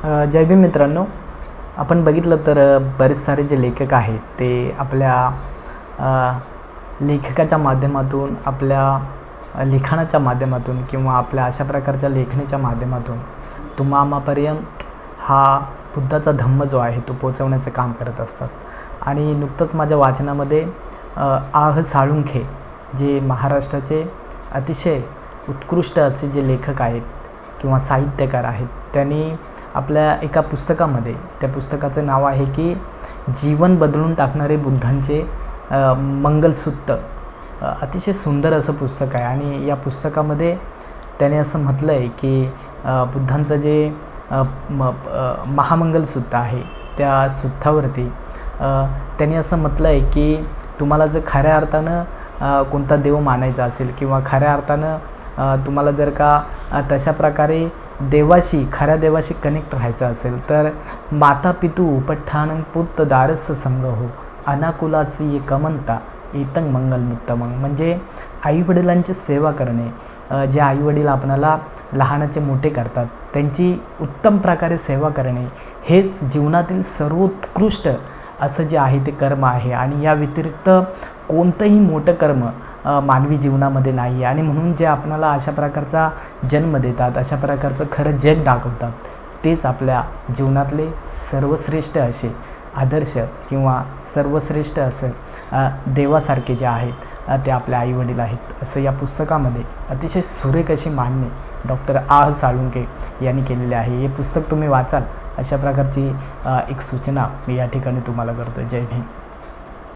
जय भीम मित्रांनो. आपण बघितलं तर बरेच सारे जे लेखक आहेत ते आपल्या लेखकाच्या माध्यमातून, आपल्या लिखाणाच्या माध्यमातून किंवा आपल्या अशा प्रकारच्या लेखणीच्या माध्यमातून तुम्हामापर्यंत हा बुद्धाचा धम्म जो आहे तो पोचवण्याचं काम करत असतात. आणि नुकतंच माझ्या वाचनामध्ये आह साळुंखे जे महाराष्ट्राचे अतिशय उत्कृष्ट असे जे लेखक आहेत किंवा साहित्यकार आहेत, त्यांनी आपल्या एका पुस्तकामध्ये, त्या पुस्तकाचं नाव आहे की जीवन बदलून टाकणारे बुद्धांचे मंगलसूत्र. अतिशय सुंदर असं पुस्तक आहे. आणि या पुस्तकामध्ये त्याने असं म्हटलं आहे की बुद्धांचं जे महामंगलसूत्र आहे त्या सूत्रावरती त्यांनी असं म्हटलं आहे की तुम्हाला जर खऱ्या अर्थानं कोणता देव मानायचा असेल किंवा खऱ्या अर्थानं तुम्हाला जर का तशा प्रकारे देवाशी, खऱ्या देवाशी कनेक्ट राहायचं असेल तर माता पितू उपठ्ठानं पुत्त दारस संग हो अनाकुलाची ये कमंता इतंग मंगलमुत्तमं. म्हणजे आईवडिलांची सेवा करणे, जे आईवडील आपणाला लहानाचे मोठे करतात त्यांची उत्तम प्रकारे सेवा करणे हेच जीवनातील सर्वोत्कृष्ट असं जे आहे ते कर्म आहे. आणि या व्यतिरिक्त कोणतंही मोठं कर्म मानवी जीवनामध्ये नाही आहे. आणि म्हणून जे आपणाला अशा प्रकारचा जन्म देतात, अशा प्रकारचं खरं जग दाखवतात, तेच आपल्या जीवनातले सर्वश्रेष्ठ असे आदर्श किंवा सर्वश्रेष्ठ असं देवासारखे जे आहेत ते आपल्या आईवडील आहेत, असं या पुस्तकामध्ये अतिशय सुरेख अशी मांडणी डॉक्टर आह साळुंखे यांनी केलेली आहे. हे पुस्तक तुम्ही वाचाल अशा प्रकारची एक सूचना मी या ठिकाणी तुम्हाला करतो. जय भीम.